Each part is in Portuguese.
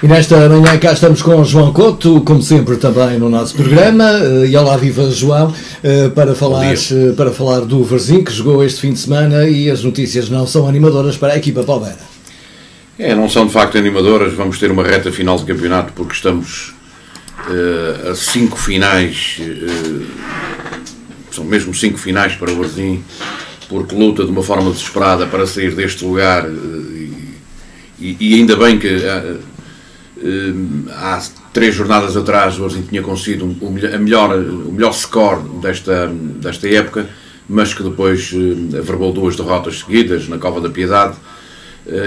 E nesta manhã cá estamos com o João Couto, como sempre também no nosso programa. E olá, viva João, para falar do Varzim, que jogou este fim de semana, e as notícias não são animadoras para a equipa palmeira. Não são de facto animadoras. Vamos ter uma reta final de campeonato porque estamos a 5 finais, são mesmo 5 finais para o Varzim, porque luta de uma forma desesperada para sair deste lugar, e ainda bem que há 3 jornadas atrás o Varzim tinha conseguido o melhor score desta época, mas que depois averbou 2 derrotas seguidas na Cova da Piedade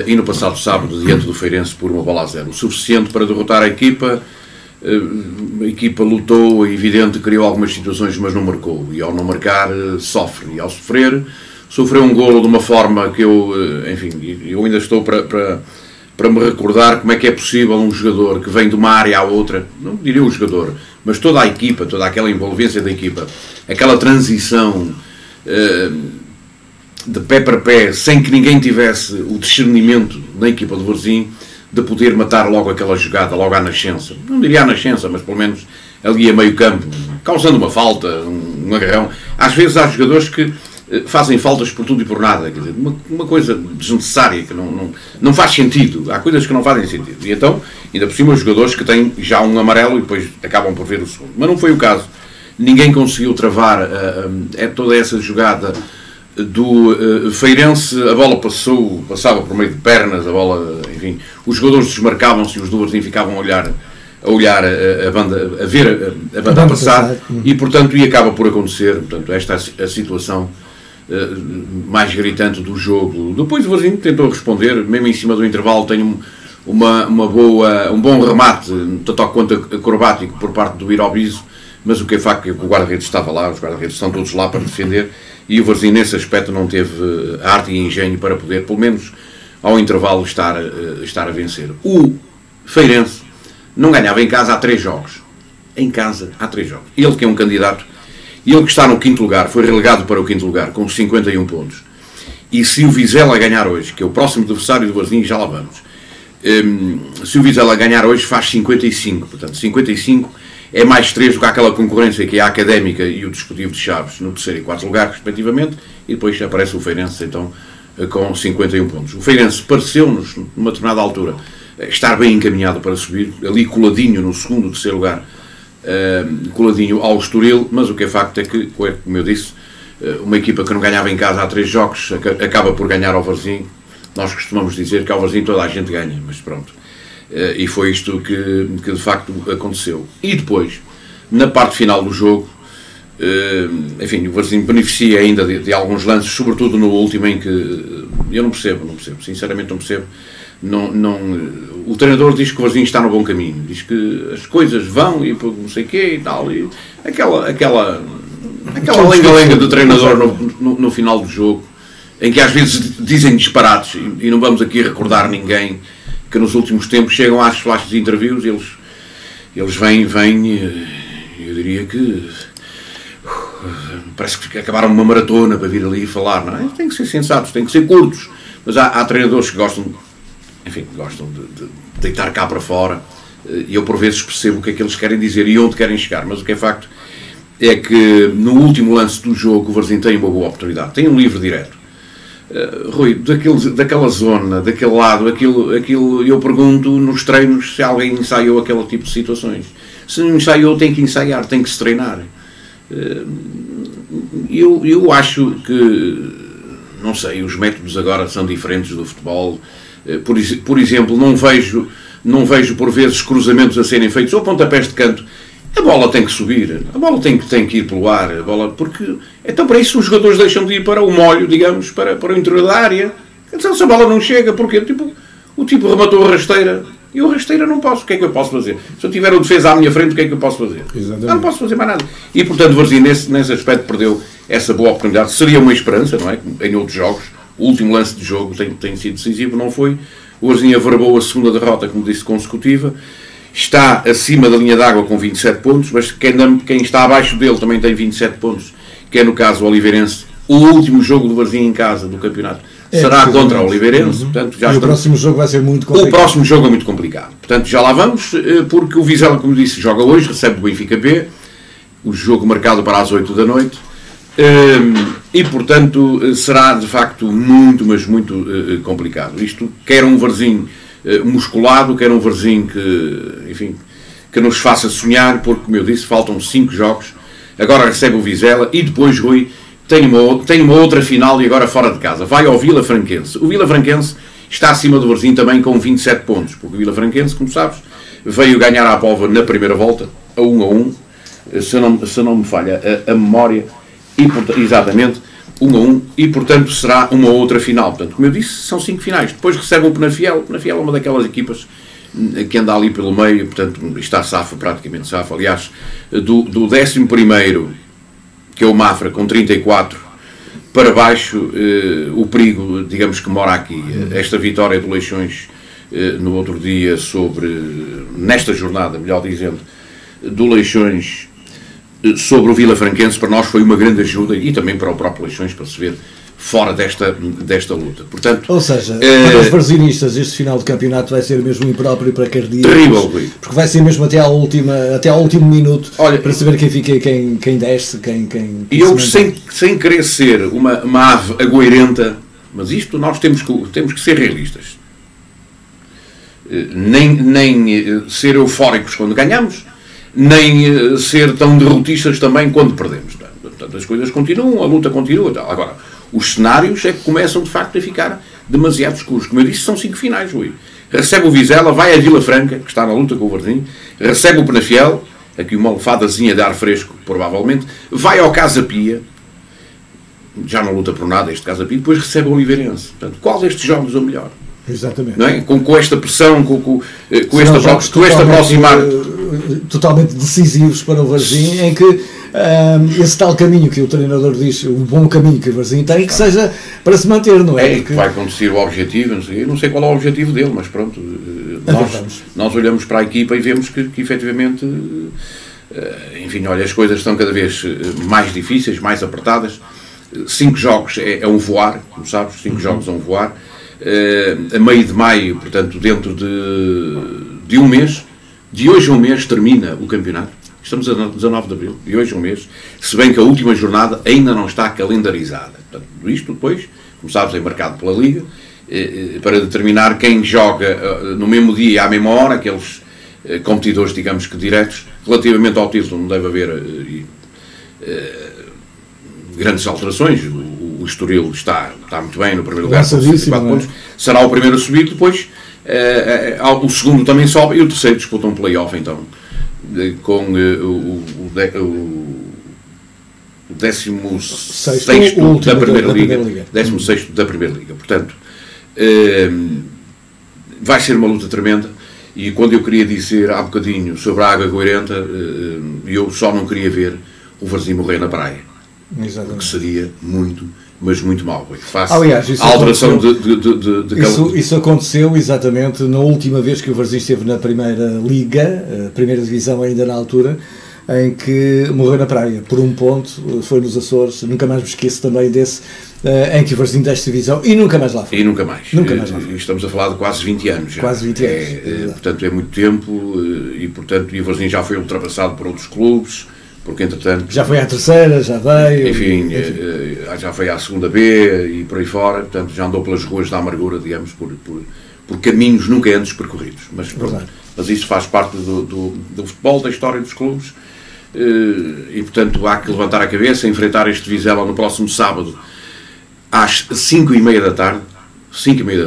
e no passado sábado diante do Feirense por 1-0, o suficiente para derrotar a equipa. A equipa lutou, é evidente, criou algumas situações, mas não marcou, e ao não marcar sofre, e ao sofreu um golo de uma forma que eu ainda estou para me recordar como é que é possível um jogador que vem de uma área à outra, não diria o jogador, mas toda a equipa, toda aquela envolvência da equipa, aquela transição de pé para pé, sem que ninguém tivesse o discernimento na equipa do Varzim de poder matar logo aquela jogada, logo à nascença. Não diria à nascença, mas pelo menos ali a meio campo, causando uma falta, um agarrão. Às vezes há jogadores que fazem faltas por tudo e por nada, quer dizer, uma coisa desnecessária, que não faz sentido. Há coisas que não fazem sentido. E então, ainda por cima, os jogadores que têm já um amarelo e depois acabam por ver o segundo. Mas não foi o caso. Ninguém conseguiu travar toda essa jogada do Feirense. A bola passava por meio de pernas, a bola, enfim, os jogadores desmarcavam-se e os do Varzim ficavam a olhar a banda, a ver a banda a passar, e portanto, acaba por acontecer, portanto, esta é a situação mais gritante do jogo. Depois o Varzim tentou responder, mesmo em cima do intervalo, tem um bom remate, tanto quanto acrobático, por parte do Irobiso, mas o que é facto é que o guarda-redes estava lá, os guarda-redes estão todos lá para defender, e o Varzim nesse aspecto não teve arte e engenho para poder, pelo menos ao intervalo, estar a vencer. O Feirense não ganhava em casa há 3 jogos. Em casa há 3 jogos. Ele que é um candidato, ele que está no 5º lugar, foi relegado para o 5º lugar com 51 pontos. E se o Vizela ganhar hoje, que é o próximo adversário do Varzim, já lá vamos, se o Vizela ganhar hoje faz 55. Portanto, 55 é mais 3 do que aquela concorrência que é a Académica e o Desportivo de Chaves no 3º e 4º lugar, respectivamente, e depois aparece o Feirense, então, com 51 pontos. O Feirense pareceu-nos, numa determinada altura, estar bem encaminhado para subir, ali coladinho no 2º, 3º lugar, coladinho ao Estoril, mas o que é facto é que, como eu disse, uma equipa que não ganhava em casa há 3 jogos acaba por ganhar ao Varzim. Nós costumamos dizer que ao Varzim toda a gente ganha, mas pronto. E foi isto que de facto aconteceu. E depois, na parte final do jogo, enfim, o Varzim beneficia ainda de alguns lances, sobretudo no último, em que eu não percebo, sinceramente não percebo. O treinador diz que o Varzim está no bom caminho, diz que as coisas vão e não sei o quê e tal, e aquela lenga-lenga do treinador no final do jogo, em que às vezes dizem disparates, e não vamos aqui recordar ninguém que nos últimos tempos chegam às flashes de interviews, eles vêm, eu diria que parece que acabaram uma maratona para vir ali e falar, não é? Tem que ser sensatos, tem que ser curtos, mas há treinadores que gostam de deitar cá para fora, e eu por vezes percebo o que é que eles querem dizer e onde querem chegar, mas o que é facto é que no último lance do jogo o Varzim tem uma boa oportunidade, tem um livre direto. Rui, daquela zona, daquele lado, aquilo, eu pergunto nos treinos se alguém ensaiou aquele tipo de situações. Se não ensaiou, tem que ensaiar, tem que se treinar. Eu acho que, não sei, os métodos agora são diferentes do futebol. Por exemplo, não vejo por vezes cruzamentos a serem feitos ou pontapés de canto. A bola tem que subir, a bola tem que ir pelo ar, porque então para isso os jogadores deixam de ir para o molho, digamos, para o interior da área. Então, se a bola não chega, porquê? O tipo rematou a rasteira, e a rasteira não posso, o que é que eu posso fazer? Se eu tiver o defesa à minha frente, o que é que eu posso fazer? Não posso fazer mais nada. E portanto o Varzim nesse aspecto perdeu essa boa oportunidade. Seria uma esperança, não é? Em outros jogos, o último lance de jogo tem sido decisivo, não foi? O Varzim averbou a segunda derrota, como disse, consecutiva. Está acima da linha d'água com 27 pontos, mas quem está abaixo dele também tem 27 pontos, que é no caso o Oliveirense. O último jogo do Varzim em casa do campeonato será contra o Oliveirense. Portanto, já o próximo jogo vai ser muito complicado. O próximo jogo é muito complicado. Portanto, já lá vamos, porque o Vizela, como disse, joga hoje, recebe o Benfica B, o jogo marcado para as 8 da noite, e, portanto, será, de facto, muito, mas muito complicado. Isto quer um Varzim musculado, quer um Varzim que, enfim, que nos faça sonhar, porque, como eu disse, faltam 5 jogos, agora recebe o Vizela, e depois, Rui, tem uma outra final e agora fora de casa. Vai ao Vila Franquense. O Vila Franquense está acima do Varzim também com 27 pontos, porque o Vila Franquense, como sabes, veio ganhar à Póvoa na primeira volta, a 1-1, se não me falha a memória, e, exatamente, 1-1, e portanto será uma outra final. Portanto, como eu disse, são 5 finais. Depois recebe o Penafiel. O Penafiel é uma daquelas equipas que anda ali pelo meio, portanto está safa, praticamente safa. Aliás, do 11º, que é o Mafra, com 34, para baixo, o perigo, digamos que mora aqui. Esta vitória do Leixões no outro dia nesta jornada, melhor dizendo, do Leixões sobre o Vila Franquense, para nós foi uma grande ajuda, e também para o próprio Leixões, para se ver fora desta luta. Portanto, ou seja, para os varzinistas este final de campeonato vai ser mesmo impróprio para cardíacos. Terrível, porque vai ser mesmo até ao último minuto. Olha, para saber quem fica, quem desce, quem e eu, sem querer ser uma ave agoirenta, mas isto nós temos que ser realistas. Nem ser eufóricos quando ganhamos, nem ser tão derrotistas também quando perdemos. Portanto, as coisas continuam, a luta continua. Agora, os cenários é que começam de facto a ficar demasiado escuros. Como eu disse, são 5 finais, Rui. Recebe o Vizela, vai a Vila Franca, que está na luta com o Varzim, recebe o Penafiel, aqui uma almofadazinha de ar fresco, provavelmente, vai ao Casa Pia, já não luta por nada este Casa Pia, depois recebe o Oliveirense. Portanto, qual destes jogos é o melhor? Exatamente. Não é? Com esta pressão, com esta aproximar... totalmente decisivos para o Varzim, em que esse tal caminho que o treinador diz, o bom caminho que o Varzim tem, que seja para se manter, não é? Que vai acontecer o objetivo, não sei qual é o objetivo dele, mas pronto, nós olhamos para a equipa e vemos que efetivamente, enfim, olha, as coisas estão cada vez mais difíceis, mais apertadas. 5 jogos é um voar, como sabes, 5 jogos é um voar. A meio de maio, portanto, dentro de um mês, de hoje a um mês termina o campeonato. Estamos a 19 de abril, de hoje a um mês, se bem que a última jornada ainda não está calendarizada. Portanto, isto depois, como sabes, é marcado pela Liga, para determinar quem joga no mesmo dia e à mesma hora, aqueles competidores, digamos que diretos. Relativamente ao título não deve haver grandes alterações. O Estoril está muito bem no primeiro lugar, com 64 pontos. Será o primeiro a subir, depois o segundo também sobe e o terceiro disputa um play-off, então, com o 16º da Primeira Liga. 16º da Primeira Liga. Portanto, vai ser uma luta tremenda, e quando eu queria dizer há bocadinho sobre a água goirenta, eu só não queria ver o Varzim morrer na praia. Exatamente. Que seria muito, mas muito mal. Aliás, a alteração de isso aconteceu exatamente na última vez que o Varzim esteve na Primeira Liga, a Primeira Divisão ainda na altura, em que morreu na praia por um ponto, foi nos Açores. Nunca mais me esqueço também desse, em que o Varzim desta divisão, e nunca mais lá foi. E nunca mais lá foi. Estamos a falar de quase 20 anos já. Quase 20 anos. Portanto, é muito tempo, e o Varzim já foi ultrapassado por outros clubes, porque entretanto... Já foi à terceira, já veio... Enfim. Já foi à segunda B e por aí fora, portanto já andou pelas ruas da amargura, digamos, por caminhos nunca antes percorridos. Mas isso faz parte do futebol, da história dos clubes, e portanto há que levantar a cabeça, enfrentar este Vizela no próximo sábado, às 5h30 da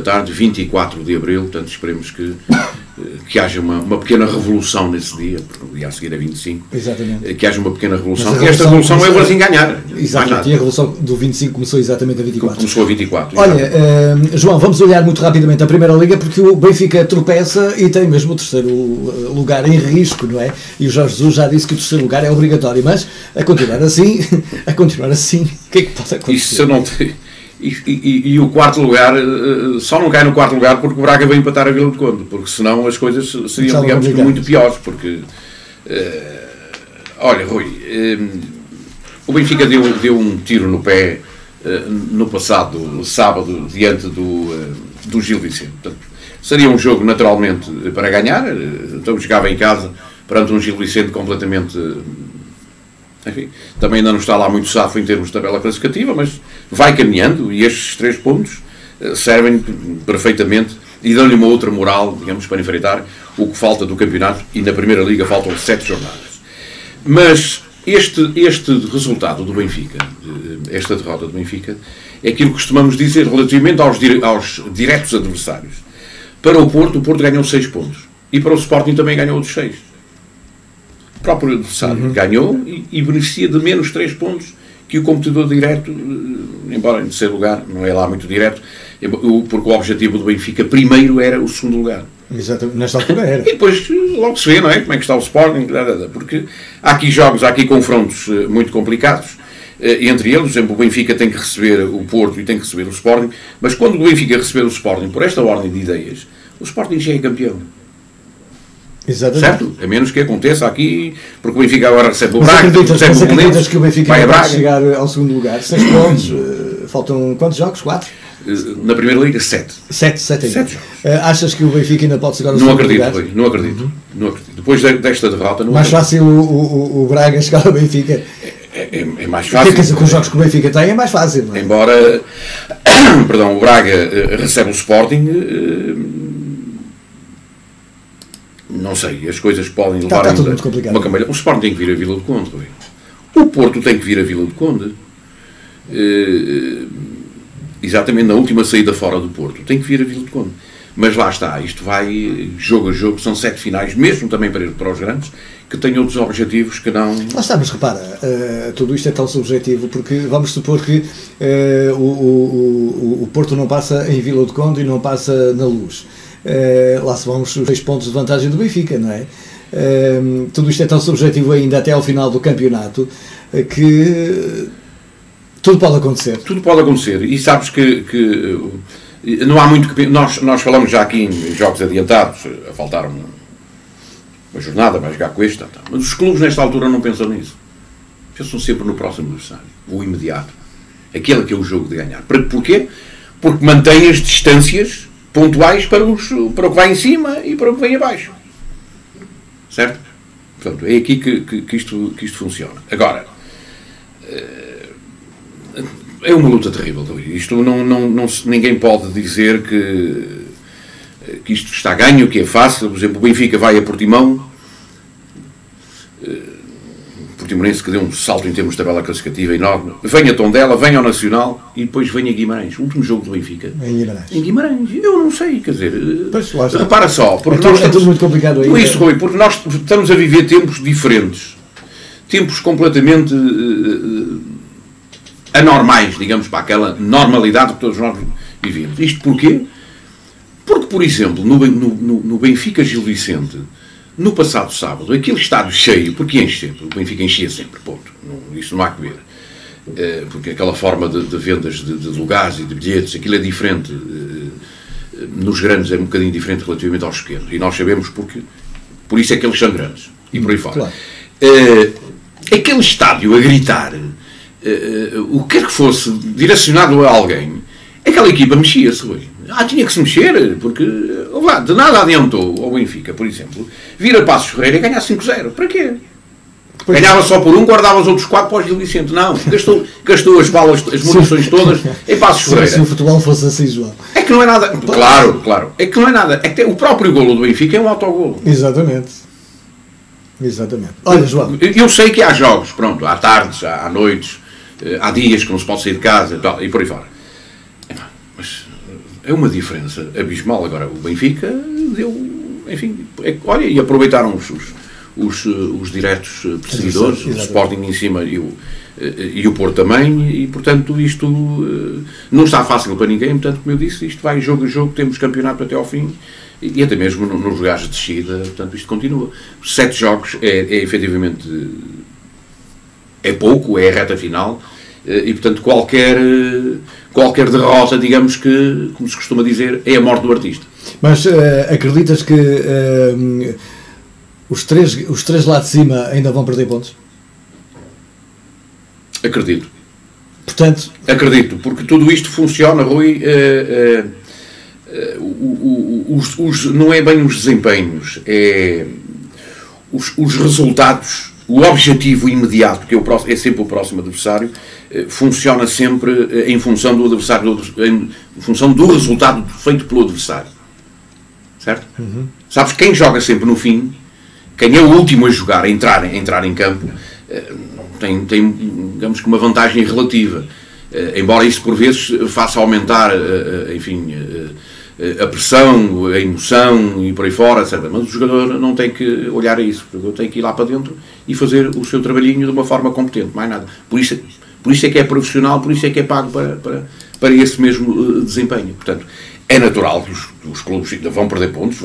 tarde, 24 de abril, portanto esperemos que haja uma pequena revolução nesse dia, porque o dia a seguir é 25. Exatamente. Que haja uma pequena revolução, e esta revolução é o Varzim ganhar. Exatamente, e a revolução do 25 começou exatamente a 24. Começou a 24. Olha, João, vamos olhar muito rapidamente a Primeira Liga, porque o Benfica tropeça e tem mesmo o terceiro lugar em risco, não é? E o Jorge Jesus já disse que o terceiro lugar é obrigatório, mas a continuar assim, o que é que pode acontecer? Isso eu não tenho... E o quarto lugar, só não cai no quarto lugar porque o Braga veio empatar a Vila de Conde, porque senão as coisas seriam, digamos, muito piores, porque olha, Rui, o Benfica deu um tiro no pé no passado sábado diante do Gil Vicente. Portanto, seria um jogo naturalmente para ganhar. Então jogava em casa perante um Gil Vicente completamente, enfim, também ainda não está lá muito safo em termos de tabela classificativa, mas vai caminhando, e estes 3 pontos servem perfeitamente e dão-lhe uma outra moral, digamos, para enfrentar o que falta do campeonato, e na Primeira Liga faltam 7 jornadas. Mas este resultado do Benfica, esta derrota do Benfica, é aquilo que costumamos dizer relativamente aos diretos adversários. Para o Porto ganhou 6 pontos. E para o Sporting também ganhou outros 6. O próprio adversário ganhou e beneficia de menos 3 pontos que o competidor direto, embora em terceiro lugar não é lá muito direto, porque o objetivo do Benfica primeiro era o segundo lugar. Exatamente, nesta altura era. E depois logo se vê, não é? Como é que está o Sporting, porque há aqui jogos, há aqui confrontos muito complicados, entre eles, por exemplo, o Benfica tem que receber o Porto e tem que receber o Sporting, mas quando o Benfica receber o Sporting, por esta ordem de ideias, o Sporting já é campeão. Exatamente. Certo? A menos que aconteça aqui, porque o Benfica agora recebe o Braga, acreditas que o Benfica vai chegar ao segundo lugar? 6 pontos, faltam quantos jogos? 4? Na Primeira Liga, 7. 7 jogos. Achas que o Benfica ainda pode chegar ao segundo lugar? Não acredito. Depois desta derrota... Mais fácil o Braga chegar ao Benfica? É mais fácil. Quer dizer, com os jogos que o Benfica tem é mais fácil, não é? Embora perdão, o Braga recebe o Sporting, não sei, as coisas podem levar tudo muito complicado. Uma cambalha. O Sporting tem que vir a Vila do Conde. O Porto tem que vir a Vila do Conde. Exatamente na última saída fora do Porto. Tem que vir a Vila do Conde. Mas lá está, isto vai jogo a jogo, são 7 finais, mesmo também para os grandes, que têm outros objetivos que não... Lá está, mas repara, tudo isto é tão subjetivo, porque vamos supor que o Porto não passa em Vila do Conde e não passa na Luz. Lá se vão os 6 pontos de vantagem do Benfica, não é? Tudo isto é tão subjetivo ainda até ao final do campeonato, que tudo pode acontecer. Tudo pode acontecer, e sabes que não há muito que... Nós falamos já aqui em jogos adiantados, a faltar uma jornada, vai jogar com este, mas os clubes nesta altura não pensam nisso. Pensam sempre no próximo adversário, o imediato, aquele que é o jogo de ganhar. Porquê? Porque mantém as distâncias pontuais para o que vai em cima e para o que vem abaixo. Certo? Portanto, é aqui que isto funciona. Agora, é uma luta terrível. Isto ninguém pode dizer que isto está ganho, que é fácil. Por exemplo, o Benfica vai a Portimão, Portimonense que deu um salto em termos de tabela classificativa enorme, vem a Tondela, vem ao Nacional e depois vem a Guimarães. O último jogo do Benfica em Guimarães. Eu não sei, quer dizer, repara só, porque é tudo muito complicado aí. Isso, Rui, porque nós estamos a viver tempos diferentes, tempos completamente anormais, digamos, para aquela normalidade que todos nós vivemos. Isto porquê? Porque, por exemplo, no Benfica Gil Vicente, no passado sábado, aquele estádio cheio, porque enche sempre, o Benfica enchia sempre, ponto. Isso não há que ver. Porque aquela forma de vendas de lugares e de bilhetes, aquilo é diferente. Nos grandes é um bocadinho diferente relativamente aos pequenos. E nós sabemos porque. Por isso é que eles são grandes. E por aí fora. Claro. Aquele estádio a gritar, o que quer que fosse, direcionado a alguém, aquela equipa mexia-se, tinha que se mexer, porque de nada adiantou ao Benfica, por exemplo, vir a Passos Ferreira e ganhar 5-0. Para quê? Ganhava só por um, guardava os outros 4 para o Gil Vicente. Não, gastou as balas, as munições todas em Passos Ferreira. Se o futebol fosse assim, João. É que não é nada. Claro. É que não é nada. É que o próprio golo do Benfica é um autogolo. Exatamente. Olha, João. Eu sei que há jogos, pronto, há tardes, há noites, há dias que não se pode sair de casa e por aí fora. Mas é uma diferença abismal. Agora, o Benfica deu, enfim, olha, e aproveitaram os diretos perseguidores, o Sporting em cima e o Porto também, e portanto isto não está fácil para ninguém. Portanto, como eu disse, isto vai jogo a jogo, temos campeonato até ao fim, e até mesmo nos lugares de descida, portanto isto continua. 7 jogos é efetivamente pouco, é a reta final, e portanto qualquer derrota, digamos que, como se costuma dizer, é a morte do artista. Mas acreditas que os três lá de cima ainda vão perder pontos? Acredito. Portanto, acredito, porque tudo isto funciona, Rui, não é bem os desempenhos, é os resultados, o objetivo imediato, que é sempre o próximo adversário, funciona sempre em função do adversário, em função do resultado feito pelo adversário. Certo? Uhum. Sabes, quem joga sempre no fim, quem é o último a jogar, a entrar em campo, tem, digamos que uma vantagem relativa. Embora isso por vezes faça aumentar, enfim, a pressão, a emoção e por aí fora, etc. Mas o jogador não tem que olhar a isso. O jogador tem que ir lá para dentro e fazer o seu trabalhinho de uma forma competente, mais nada. Por isso é que é profissional, por isso é que é pago para esse mesmo desempenho. Portanto, é natural que os clubes vão perder pontos,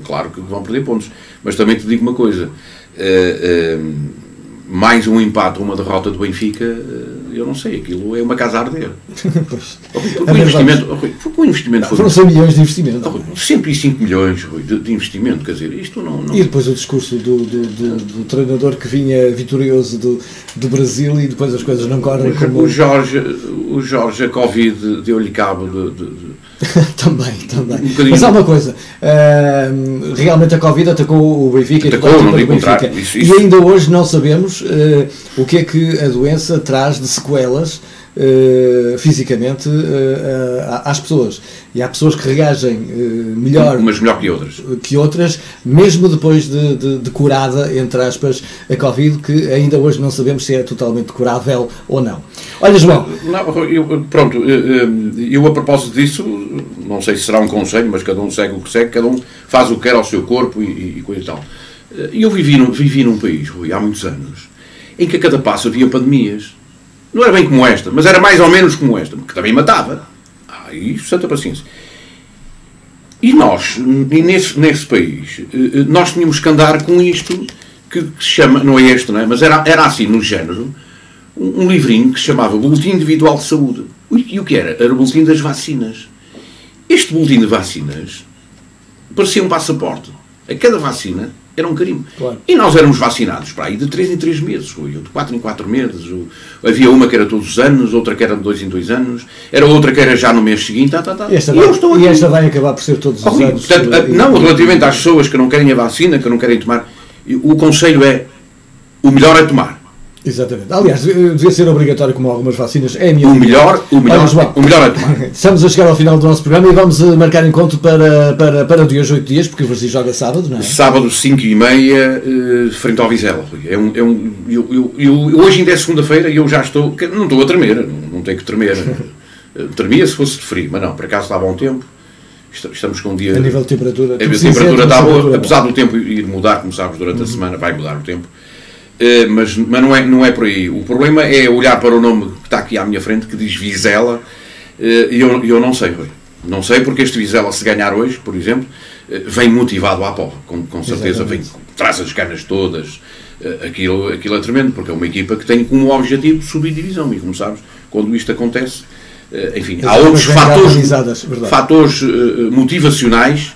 claro que vão perder pontos. Mas também te digo uma coisa, mais um empate ou uma derrota do Benfica, eu não sei, aquilo é uma casa a arder. Porque o investimento foi... Foram 100 milhões de investimento. 105 milhões de investimento, quer dizer, isto não... E depois o discurso do treinador que vinha vitorioso do Brasil e depois as coisas não correm como... O Jorge, a Covid deu-lhe cabo também. Mas há uma coisa, realmente a Covid atacou o Benfica e não digo contrário. E ainda hoje não sabemos o que é que a doença traz de sequelas fisicamente às pessoas. E há pessoas que reagem melhor que outras, mesmo depois de curada, entre aspas, a Covid, que ainda hoje não sabemos se é totalmente curável ou não. Olha, João. Eu a propósito disso, não sei se será um conselho, mas cada um segue o que segue, cada um faz o que quer ao seu corpo e coisa e tal. Eu vivi num país, Rui, há muitos anos, em que a cada passo havia pandemias. Não era bem como esta, mas era mais ou menos como esta, que também matava. E santa paciência. E nós, nesse país, nós tínhamos que andar com isto que se chama, não é este, não é? Mas era assim, no género, um livrinho que se chamava Boletim Individual de Saúde. E o que era? Era o Boletim das Vacinas. Este Boletim de Vacinas parecia um passaporte. A cada vacina era um carimbo. Claro. E nós éramos vacinados para aí de 3 em 3 meses, de 4 em 4 meses. Havia uma que era todos os anos, outra que era de 2 em 2 anos, era outra que era já no mês seguinte. E esta vai acabar por ser todos os anos. Portanto, relativamente às pessoas que não querem a vacina, que não querem tomar, o conselho é: o melhor é tomar. Exatamente. Aliás, devia ser obrigatório, como algumas vacinas. É a minha o melhor é tomar. Estamos a chegar ao final do nosso programa e vamos marcar encontro para de hoje 8 dias, porque o Varzim joga sábado, não é? Sábado, 5h30, frente ao Vizela. Hoje ainda é segunda-feira e eu já estou... Não estou a tremer, não tenho que tremer. Tremia se fosse de frio, mas não, por acaso está bom tempo. Estamos com um dia... A nível de temperatura... A temperatura está boa, apesar do tempo ir mudar, como sabes, durante a semana vai mudar o tempo. Mas não é por aí. O problema é olhar para o nome que está aqui à minha frente, que diz Vizela, e eu não sei, Rui. Não sei, porque este Vizela, se ganhar hoje, por exemplo, vem motivado à pova, com certeza. Vem, traz as ganas todas. Aquilo é tremendo, porque é uma equipa que tem como objetivo subir divisão, e como sabes, quando isto acontece, enfim, há outros fatores motivacionais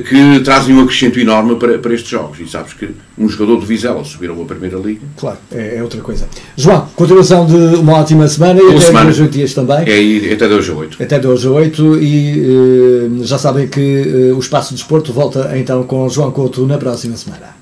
que trazem um acrescento enorme para estes jogos. E sabes que um jogador de Vizela subiram a Primeira Liga. Claro, é outra coisa. João, continuação de uma ótima semana e até hoje 8 dias também. Até de hoje a 8. Até de hoje a 8 e já sabem que o Espaço de Desporto volta então com João Couto na próxima semana.